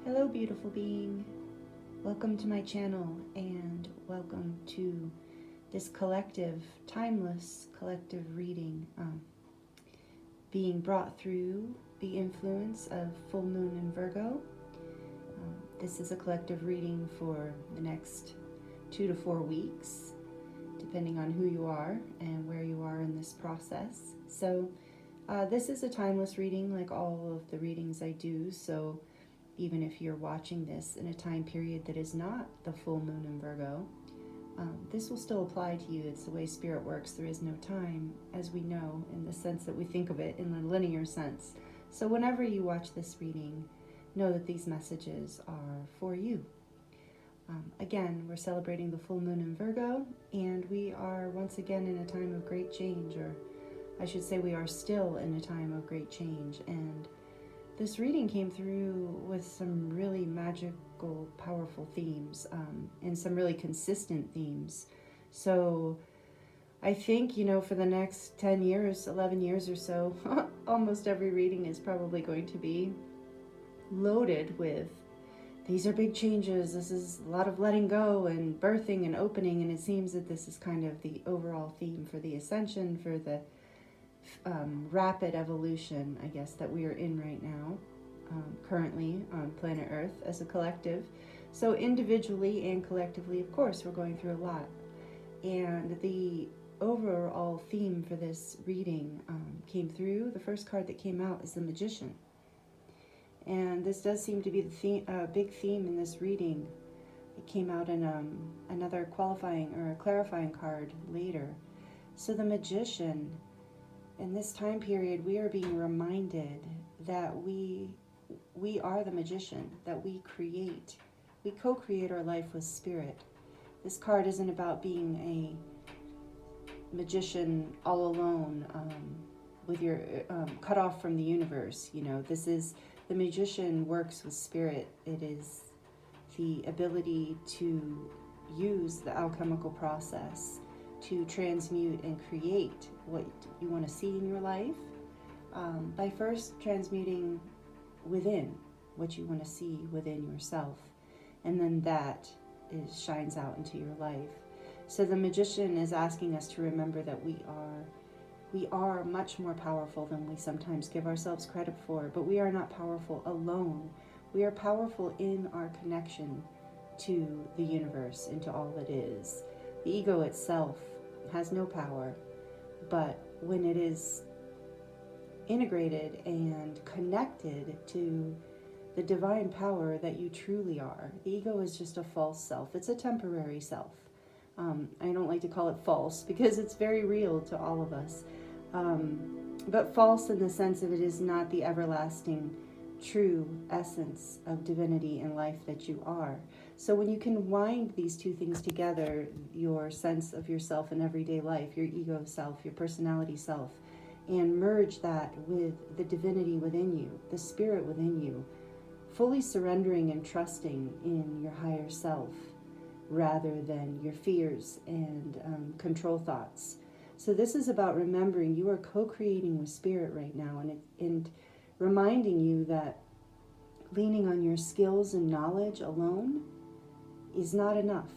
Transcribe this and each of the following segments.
Hello, beautiful being. Welcome to my channel and welcome to this collective, timeless collective reading being brought through the influence of full moon in Virgo. This is a collective reading for the next 2 to 4 weeks, depending on who you are and where you are in this process. So this is a timeless reading like all of the readings I do, so even if you're watching this in a time period that is not the full moon in Virgo, this will still apply to you. It's the way Spirit works. There is no time, as we know, in the sense that we think of it in the linear sense. So whenever you watch this reading, know that these messages are for you. Again, we're celebrating the full moon in Virgo, and we are once again in a time of great change, or I should say we are still in a time of great change. And this reading came through with some really magical, powerful themes, and some really consistent themes. So I think, for the next 10 years, 11 years or so, almost every reading is probably going to be loaded with, these are big changes, this is a lot of letting go and birthing and opening, and it seems that this is kind of the overall theme for the Ascension, for the rapid evolution, I guess, that we are in right now, currently on planet Earth as a collective. So individually and collectively, of course, we're going through a lot. And the overall theme for this reading came through. The first card that came out is the Magician. And this does seem to be the big theme in this reading. It came out in another qualifying or a clarifying card later. So the Magician, in this time period, we are being reminded that we are the magician, that we co-create our life with Spirit. This card isn't about being a magician all alone, with your cut off from the universe. This is, the magician works with Spirit. It is the ability to use the alchemical process to transmute and create what you want to see in your life, by first transmuting within what you want to see within yourself, and then that shines out into your life. So the Magician is asking us to remember that we are much more powerful than we sometimes give ourselves credit for, but we are not powerful alone. We are powerful in our connection to the universe, into all that is. The ego itself has no power, but when it is integrated and connected to the divine power that you truly are, the ego is just a false self. It's a temporary self. I don't like to call it false because it's very real to all of us, but false in the sense of it is not the everlasting true essence of divinity and life that you are. So when you can wind these two things together, your sense of yourself in everyday life, your ego self, your personality self, and merge that with the divinity within you, the Spirit within you, fully surrendering and trusting in your higher self rather than your fears and control thoughts. So this is about remembering you are co-creating with Spirit right now, and reminding you that leaning on your skills and knowledge alone is not enough.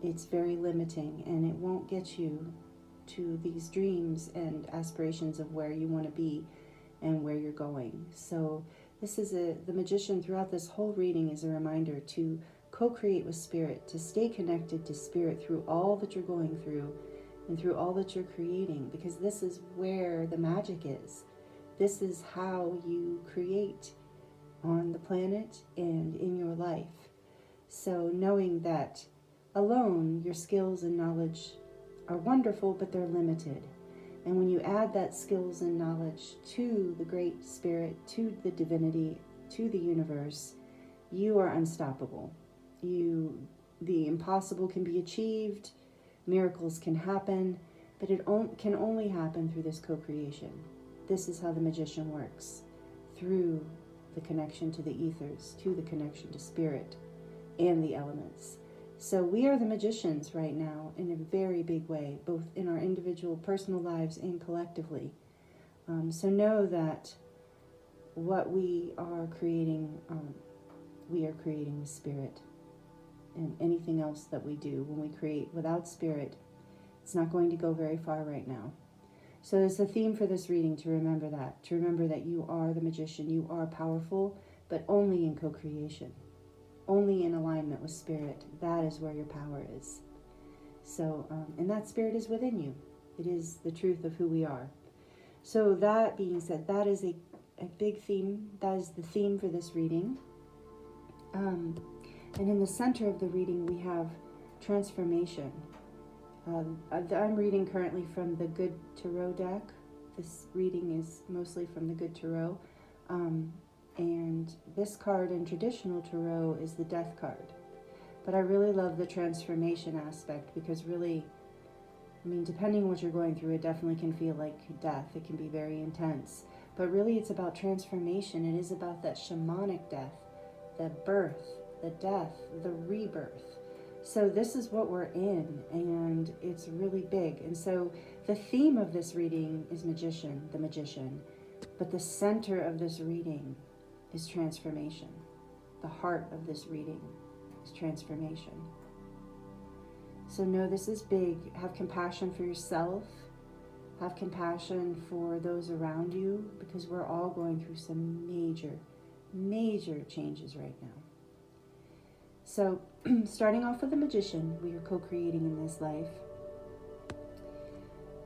It's very limiting, and it won't get you to these dreams and aspirations of where you want to be and where you're going. So this is the Magician throughout this whole reading is a reminder to co-create with Spirit, to stay connected to Spirit through all that you're going through and through all that you're creating, because this is where the magic is. This is how you create on the planet and in your life. So knowing that alone, your skills and knowledge are wonderful, but they're limited. And when you add that skills and knowledge to the Great Spirit, to the divinity, to the universe, you are unstoppable. The impossible can be achieved, miracles can happen, but it can only happen through this co-creation. This is how the Magician works, through the connection to the ethers, to the connection to Spirit and the elements. So we are the magicians right now in a very big way, both in our individual personal lives and collectively. So know that what we are creating we are creating with spirit. And anything else that we do, when we create without spirit, it's not going to go very far right now. So it's the theme for this reading to remember that you are the magician, you are powerful, but only in co-creation, only in alignment with spirit. That is where your power is. So, and that spirit is within you. It is the truth of who we are. So that being said, that is a big theme. That is the theme for this reading. And in the center of the reading, we have transformation. I'm reading currently from the Good Tarot deck. This reading is mostly from the Good Tarot. And this card in traditional Tarot is the Death card. But I really love the transformation aspect, because really, I mean, depending on what you're going through, it definitely can feel like death. It can be very intense. But really, it's about transformation. It is about that shamanic death, the birth, the death, the rebirth. So this is what we're in, and it's really big. And so the theme of this reading is magician, the magician. But the center of this reading is transformation. The heart of this reading is transformation. So know this is big. Have compassion for yourself. Have compassion for those around you, because we're all going through some major changes right now. So, starting off with the magician, we are co-creating in this life.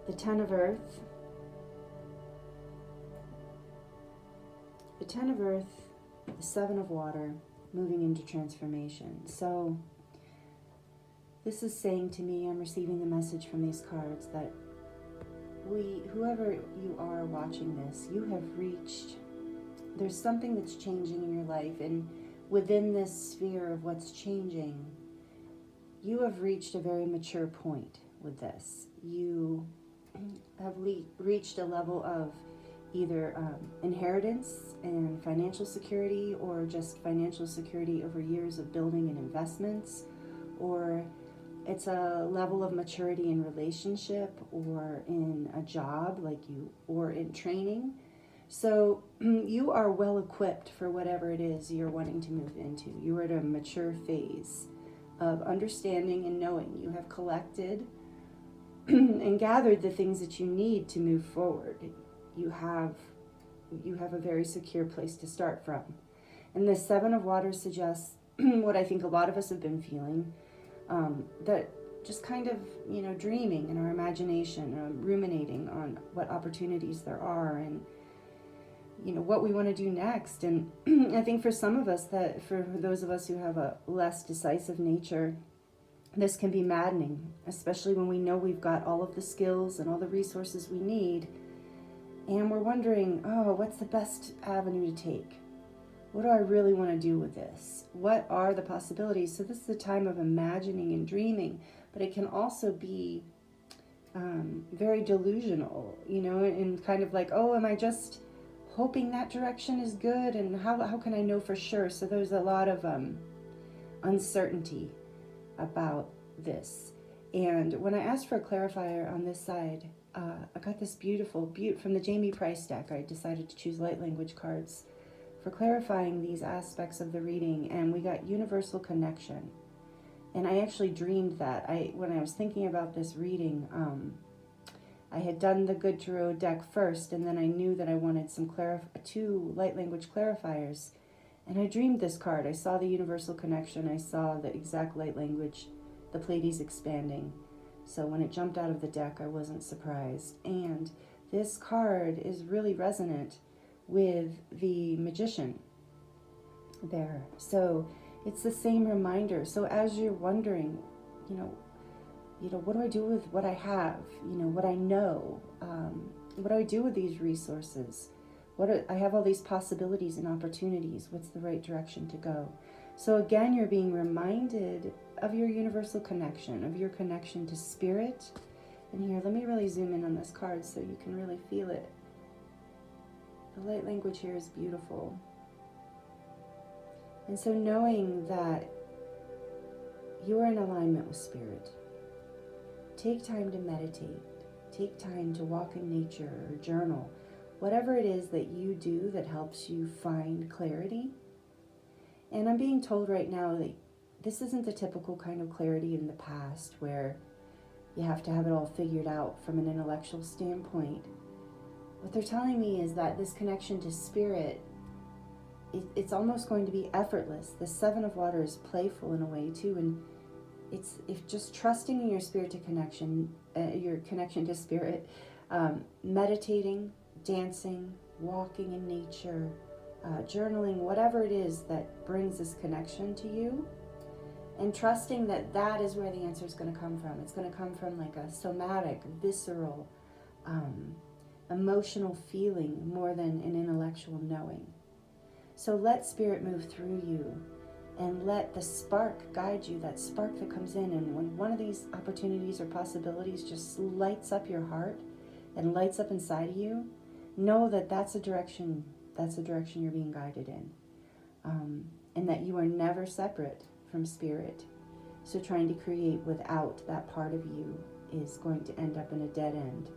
The Ten of Earth. The Ten of Earth, the Seven of Water, moving into transformation. So, this is saying to me, I'm receiving the message from these cards that whoever you are watching this, you have reached, there's something that's changing in your life, and within this sphere of what's changing, you have reached a very mature point with this. You have reached a level of either inheritance and financial security, or just financial security over years of building and investments, or it's a level of maturity in relationship, or in a job, or in training. So you are well equipped for whatever it is you're wanting to move into. You are at a mature phase of understanding and knowing. You have collected and gathered the things that you need to move forward. You have a very secure place to start from. And the Seven of Water suggests what I think a lot of us have been feeling, that just kind of, dreaming in our imagination, ruminating on what opportunities there are, and what we want to do next. And I think for some of us, that for those of us who have a less decisive nature, this can be maddening, especially when we know we've got all of the skills and all the resources we need, and we're wondering, what's the best avenue to take? What do I really want to do with this? What are the possibilities? So this is a time of imagining and dreaming, but it can also be very delusional, and kind of like, am I just hoping that direction is good, and how can I know for sure? So there's a lot of uncertainty about this. And when I asked for a clarifier on this side, I got this beautiful from the Jamie Price deck. I decided to choose light language cards for clarifying these aspects of the reading, and we got universal connection. And I actually dreamed that. When I was thinking about this reading, I had done the Good Tarot deck first, and then I knew that I wanted some 2 light language clarifiers. And I dreamed this card. I saw the universal connection. I saw the exact light language, the Pleiades expanding. So when it jumped out of the deck, I wasn't surprised. And this card is really resonant with the magician there. So it's the same reminder. So as you're wondering, what do I do with what I have? What I know? What do I do with these resources? I have all these possibilities and opportunities. What's the right direction to go? So again, you're being reminded of your universal connection, of your connection to spirit. And here, let me really zoom in on this card so you can really feel it. The light language here is beautiful. And so knowing that you are in alignment with spirit, take time to meditate, take time to walk in nature or journal, whatever it is that you do that helps you find clarity. And I'm being told right now that this isn't the typical kind of clarity in the past where you have to have it all figured out from an intellectual standpoint. What they're telling me is that this connection to spirit, it's almost going to be effortless. The Seven of Water is playful in a way too, and it's if just trusting in your spirit to connection, your connection to spirit, meditating, dancing, walking in nature, journaling, whatever it is that brings this connection to you, and trusting that that is where the answer is going to come from. It's going to come from like a somatic, visceral, emotional feeling more than an intellectual knowing. So let spirit move through you and let the spark guide you, that spark that comes in. And when one of these opportunities or possibilities just lights up your heart and lights up inside of you, know that that's a direction you're being guided in. And that you are never separate from spirit. So trying to create without that part of you is going to end up in a dead end.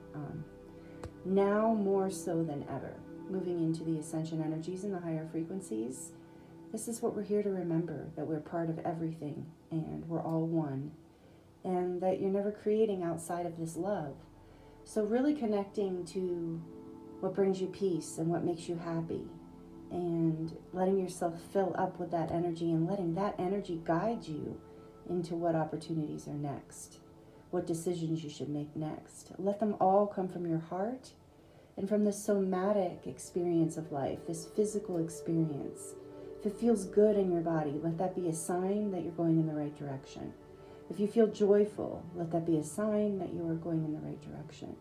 Now more so than ever, moving into the ascension energies and the higher frequencies, this is what we're here to remember, that we're part of everything and we're all one, and that you're never creating outside of this love. So really connecting to what brings you peace and what makes you happy, and letting yourself fill up with that energy and letting that energy guide you into what opportunities are next, what decisions you should make next. Let them all come from your heart and from the somatic experience of life, this physical experience. If it feels good in your body, let that be a sign that you're going in the right direction. If you feel joyful, let that be a sign that you are going in the right direction.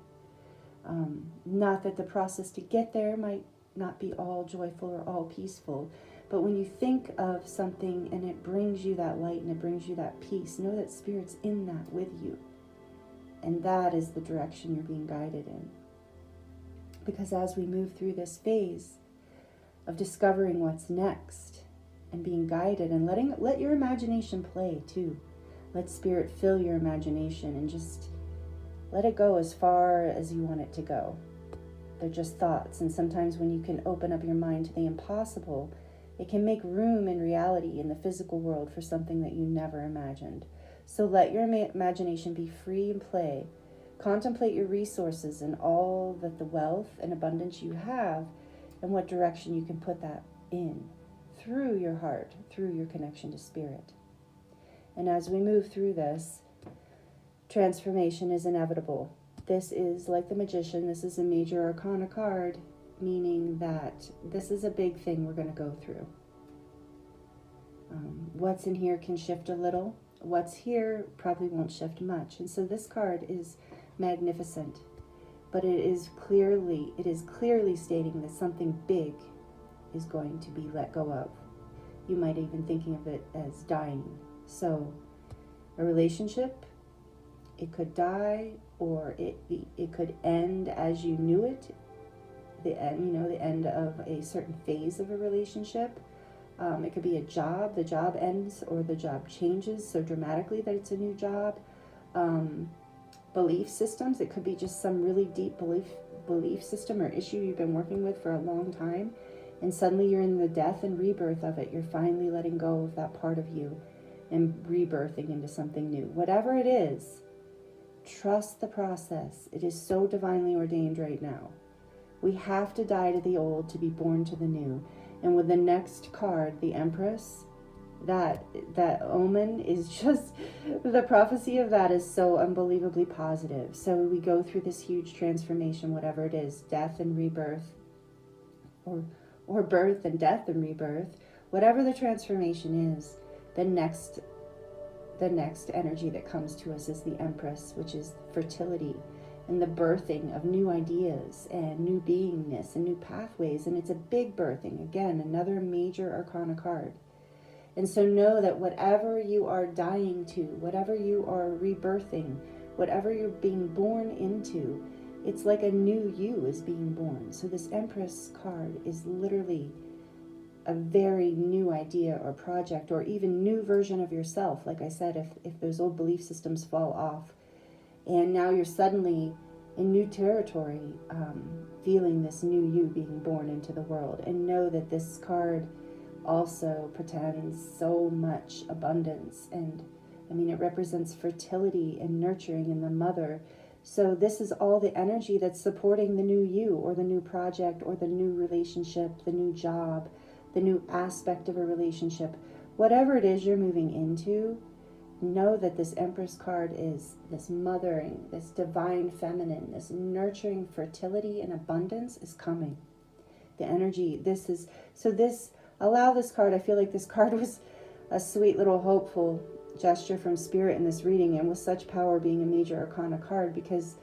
Not that the process to get there might not be all joyful or all peaceful, but when you think of something and it brings you that light and it brings you that peace, know that Spirit's in that with you. And that is the direction you're being guided in. Because as we move through this phase of discovering what's next and being guided and let your imagination play too. Let Spirit fill your imagination and just let it go as far as you want it to go. They're just thoughts, and sometimes when you can open up your mind to the impossible, it can make room in reality in the physical world for something that you never imagined. So let your imagination be free and play. Contemplate your resources and all that the wealth and abundance you have, and what direction you can put that in through your heart, through your connection to Spirit. And as we move through this, transformation is inevitable. This is like the Magician. This is a major arcana card, meaning that this is a big thing we're going to go through. What's in here can shift a little. What's here probably won't shift much. And so this card is magnificent, but it is clearly stating that something big is going to be let go of. You might even thinking of it as dying. So a relationship, it could die, or it could end as you knew it. The end of a certain phase of a relationship. It could be a job. The job ends or the job changes so dramatically that it's a new job. Belief systems. It could be just some really deep belief system or issue you've been working with for a long time, and suddenly you're in the death and rebirth of it. You're finally letting go of that part of you and rebirthing into something new. Whatever it is, trust the process. It is so divinely ordained right now. We have to die to the old to be born to the new. And with the next card, the Empress, that omen is just, the prophecy of that is so unbelievably positive. So we go through this huge transformation, whatever it is, death and rebirth, or birth and death and rebirth, whatever the transformation is, the next energy that comes to us is the Empress, which is fertility and the birthing of new ideas and new beingness and new pathways. And it's a big birthing. Again, another major arcana card. And so know that whatever you are dying to, whatever you are rebirthing, whatever you're being born into, it's like a new you is being born. So this Empress card is literally a very new idea or project, or even new version of yourself. Like I said, if those old belief systems fall off, and now you're suddenly in new territory, feeling this new you being born into the world. And know that this card also portends so much abundance. And I mean, it represents fertility and nurturing in the mother. So this is all the energy that's supporting the new you, or the new project, or the new relationship, the new job, the new aspect of a relationship. Whatever it is you're moving into, know that this Empress card is this mothering, this divine feminine, this nurturing fertility and abundance is coming. The energy, allow this card, I feel like this card was a sweet little hopeful gesture from Spirit in this reading, and with such power being a major arcana card, because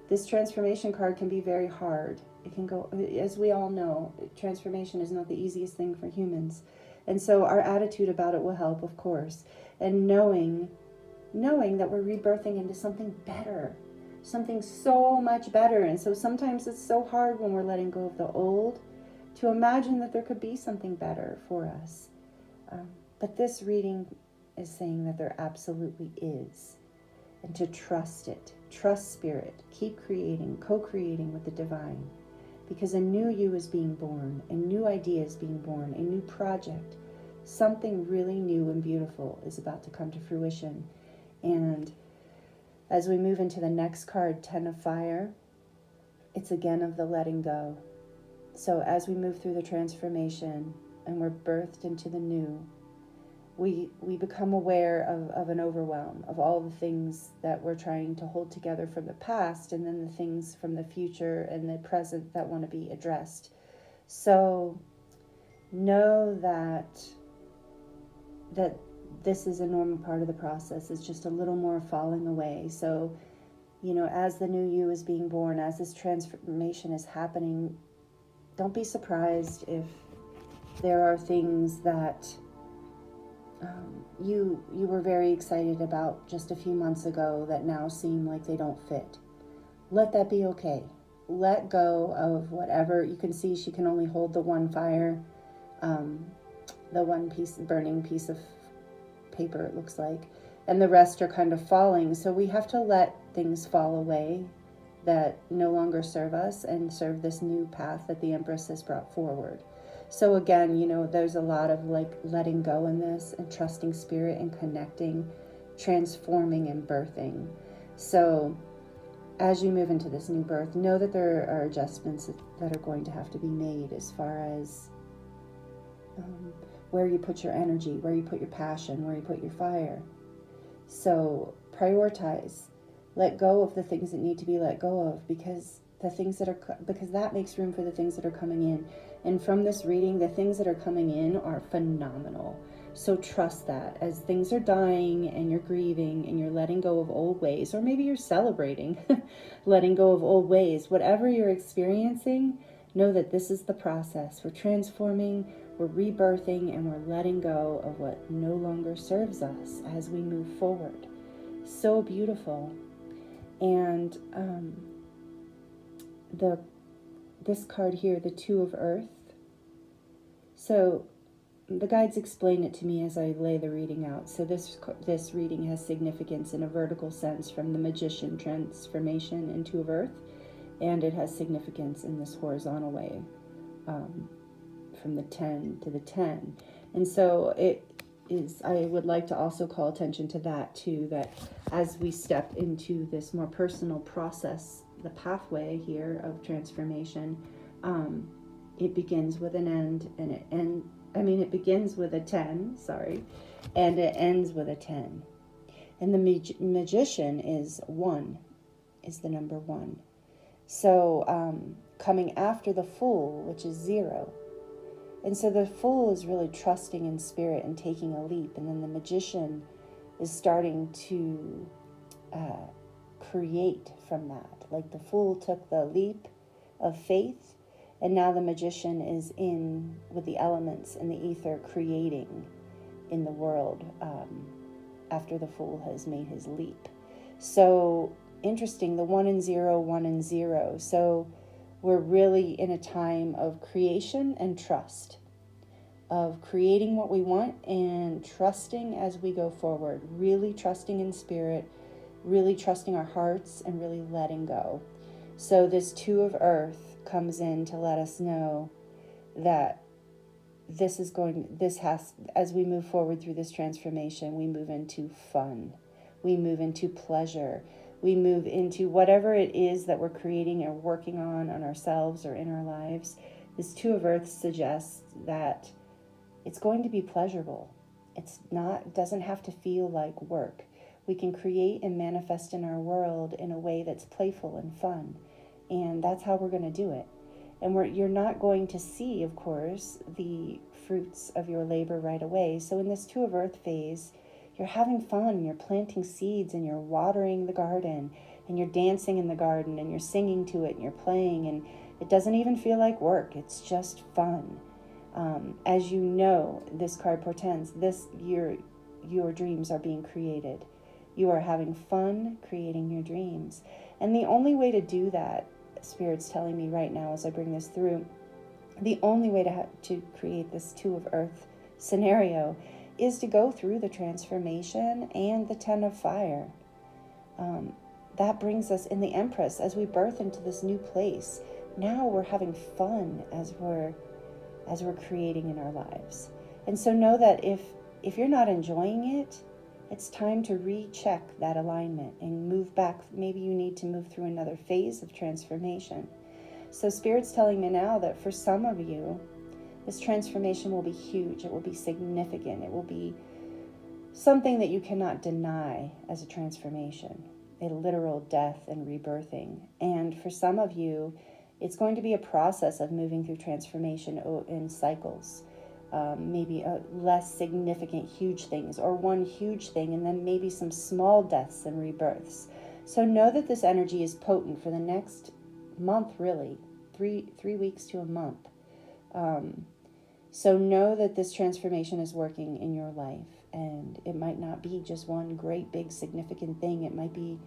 this transformation card can be very hard. It can go, as we all know, transformation is not the easiest thing for humans. And so our attitude about it will help, of course. And knowing that we're rebirthing into something better, something so much better. And so sometimes it's so hard when we're letting go of the old to imagine that there could be something better for us. But this reading is saying that there absolutely is. And to trust it, trust Spirit, keep creating, co-creating with the divine. Because a new you is being born, a new idea is being born, a new project. Something really new and beautiful is about to come to fruition. And as we move into the next card, Ten of Fire, it's again of the letting go. So as we move through the transformation and we're birthed into the new, we become aware of an overwhelm of all the things that we're trying to hold together from the past, and then the things from the future and the present that want to be addressed. So know that this is a normal part of the process. It's just a little more falling away. So, as the new you is being born, as this transformation is happening, don't be surprised if there are things that you were very excited about just a few months ago that now seem like they don't fit. Let that be okay. Let go of whatever. You can see she can only hold the one fire, the one burning piece of paper, it looks like, and the rest are kind of falling. So we have to let things fall away that no longer serve us and serve this new path that the Empress has brought forward. So again, there's a lot of letting go in this, and trusting Spirit and connecting, transforming and birthing. So as you move into this new birth, know that there are adjustments that are going to have to be made as far as where you put your energy, where you put your passion, where you put your fire. So prioritize, let go of the things that need to be let go of, because that makes room for the things that are coming in. And from this reading, the things that are coming in are phenomenal. So trust that as things are dying and you're grieving and you're letting go of old ways, or maybe you're celebrating letting go of old ways, whatever you're experiencing, know that this is the process. We're transforming, we're rebirthing, and we're letting go of what no longer serves us as we move forward. So beautiful. And this card here, the Two of Earth. So the guides explain it to me as I lay the reading out. So this reading has significance in a vertical sense from the Magician transformation in Two of Earth, and it has significance in this horizontal way from the 10 to the 10. And so I would like to also call attention to that too, that as we step into this more personal process, the pathway here of transformation, it begins with an end, and it begins with a 10, and it ends with a 10. And the Magician is the number 1. So coming after the Fool, which is 0. And so the Fool is really trusting in Spirit and taking a leap. And then the Magician is starting to create from that. Like the Fool took the leap of faith, and now the Magician is in with the elements and the ether, creating in the world after the Fool has made his leap. So interesting, the 1 and 0, 1 and 0. So we're really in a time of creation and trust, of creating what we want and trusting as we go forward, really trusting in Spirit, really trusting our hearts, and really letting go. So this Two of Earth comes in to let us know that as we move forward through this transformation, we move into fun. We move into pleasure. We move into whatever it is that we're creating or working on ourselves or in our lives. This Two of Earth suggests that it's going to be pleasurable. It doesn't have to feel like work. We can create and manifest in our world in a way that's playful and fun. And that's how we're going to do it. And you're not going to see, of course, the fruits of your labor right away. So in this Two of Earth phase, you're having fun, you're planting seeds, and you're watering the garden, and you're dancing in the garden, and you're singing to it, and you're playing, and it doesn't even feel like work. It's just fun. As you know, this card portends, this year your dreams are being created. You are having fun creating your dreams. And the only way to do that, Spirit's telling me right now as I bring this through, the only way to create this Two of Earth scenario is to go through the transformation and the Ten of Fire. That brings us in the Empress as we birth into this new place. Now we're having fun as we're creating in our lives. And so know that if you're not enjoying it, it's time to recheck that alignment and move back. Maybe you need to move through another phase of transformation. So Spirit's telling me now that for some of you, this transformation will be huge. It will be significant. It will be something that you cannot deny as a transformation, a literal death and rebirthing. And for some of you, it's going to be a process of moving through transformation in cycles. Maybe less significant huge things, or one huge thing, and then maybe some small deaths and rebirths. So know that this energy is potent for the next month, really, three weeks to a month. So know that this transformation is working in your life, and it might not be just one great big significant thing. It might be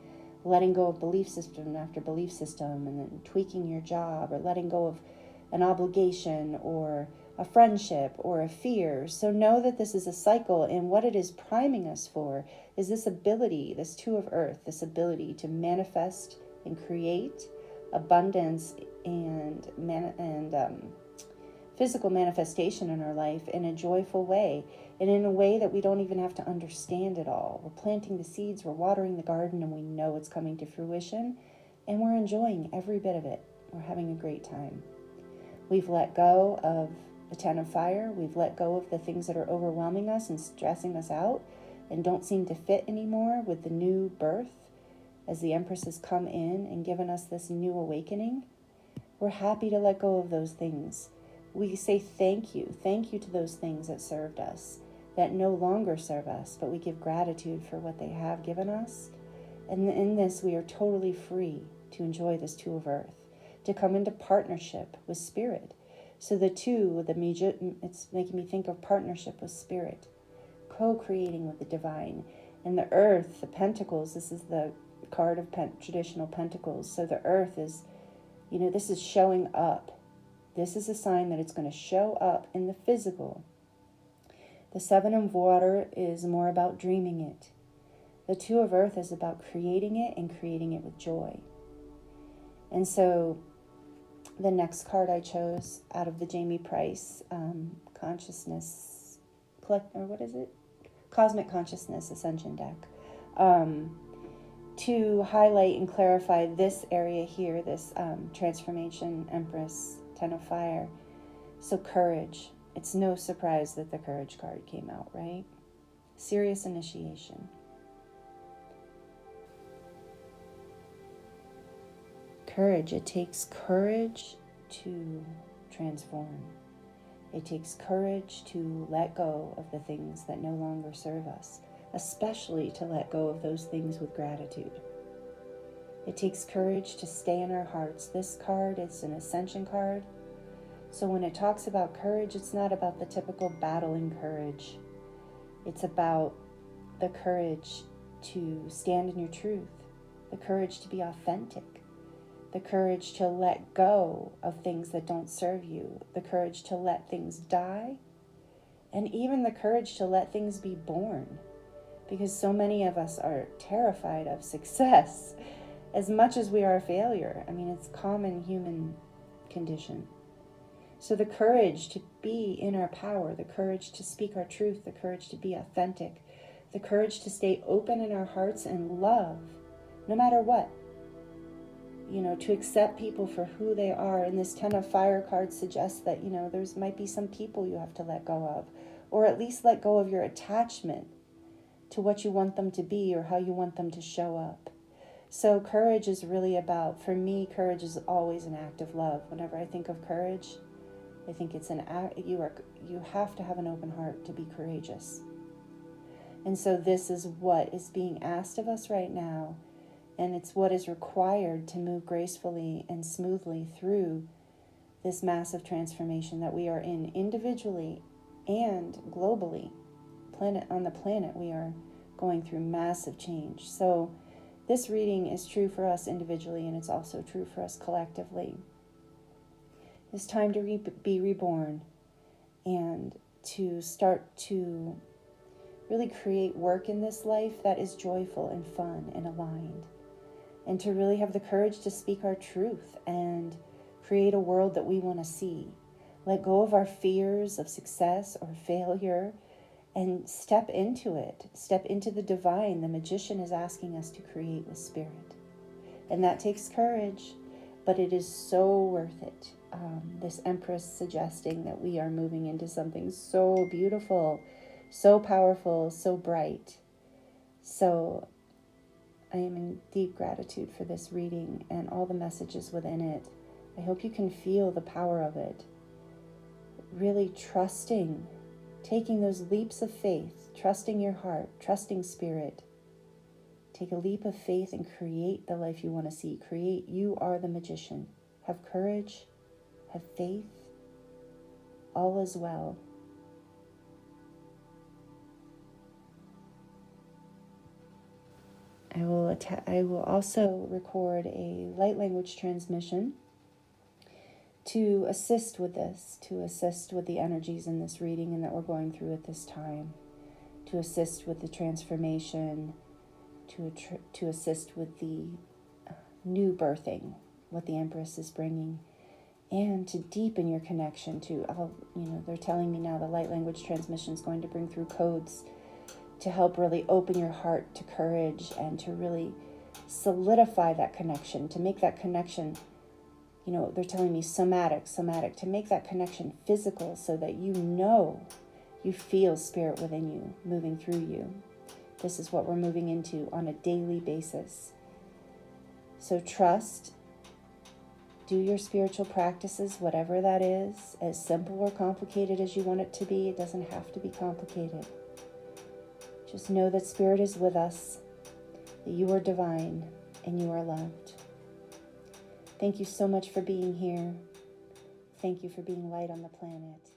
letting go of belief system after belief system, and then tweaking your job, or letting go of an obligation or a friendship or a fear. So know that this is a cycle, and what it is priming us for is this ability, this Two of Earth, this ability to manifest and create abundance and physical manifestation in our life in a joyful way, and in a way that we don't even have to understand it all. We're planting the seeds, we're watering the garden, and we know it's coming to fruition, and we're enjoying every bit of it. We're having a great time. We've let go of the Ten of Fire. We've let go of the things that are overwhelming us and stressing us out and don't seem to fit anymore with the new birth. As the Empress has come in and given us this new awakening, we're happy to let go of those things. We say thank you to those things that served us, that no longer serve us, but we give gratitude for what they have given us. And in this, we are totally free to enjoy this Two of Earth, to come into partnership with Spirit. So the two, it's making me think of partnership with Spirit, co-creating with the divine. And the Earth, the Pentacles, this is the card of traditional Pentacles. So the Earth is, this is showing up. This is a sign that it's going to show up in the physical. The Seven of Water is more about dreaming it. The Two of Earth is about creating it and creating it with joy. And so the next card I chose out of the Jamie Price Cosmic Consciousness Ascension deck, to highlight and clarify this area here, this transformation, Empress, Ten of Fire. So courage. It's no surprise that the Courage card came out, right? Serious initiation. Courage. It takes courage to transform. It takes courage to let go of the things that no longer serve us, especially to let go of those things with gratitude. It takes courage to stay in our hearts. This card is an Ascension card. So when it talks about courage, it's not about the typical battling courage. It's about the courage to stand in your truth, the courage to be authentic, the courage to let go of things that don't serve you, the courage to let things die, and even the courage to let things be born. Because so many of us are terrified of success as much as we are a failure. I mean, it's a common human condition. So the courage to be in our power, the courage to speak our truth, the courage to be authentic, the courage to stay open in our hearts and love, no matter what. To accept people for who they are. And this Ten of Fire card suggests that, there's might be some people you have to let go of, or at least let go of your attachment to what you want them to be or how you want them to show up. So courage is really about, for me, courage is always an act of love. Whenever I think of courage, I think it's an act. You have to have an open heart to be courageous. And so this is what is being asked of us right now. And it's what is required to move gracefully and smoothly through this massive transformation that we are in individually and globally. On the planet, we are going through massive change. So this reading is true for us individually, and it's also true for us collectively. It's time to be reborn and to start to really create work in this life that is joyful and fun and aligned. And to really have the courage to speak our truth and create a world that we want to see. Let go of our fears of success or failure and step into it. Step into the divine the magician is asking us to create with spirit. And that takes courage, but it is so worth it. This Empress suggesting that we are moving into something so beautiful, so powerful, so bright. So I am in deep gratitude for this reading and all the messages within it. I hope you can feel the power of it. Really trusting, taking those leaps of faith, trusting your heart, trusting spirit. Take a leap of faith and create the life you want to see. Create. You are the magician. Have courage, have faith. All is well. I will also record a light language transmission to assist with this, to assist with the energies in this reading and that we're going through at this time, to assist with the transformation, to assist with the new birthing, what the Empress is bringing, and to deepen your connection to, they're telling me now the light language transmission is going to bring through codes to help really open your heart to courage and to really solidify that connection, to make that connection, they're telling me somatic, to make that connection physical so that you feel spirit within you, moving through you. This is what we're moving into on a daily basis. So trust, do your spiritual practices, whatever that is, as simple or complicated as you want it to be. It doesn't have to be complicated. Just know that spirit is with us, that you are divine and you are loved. Thank you so much for being here. Thank you for being light on the planet.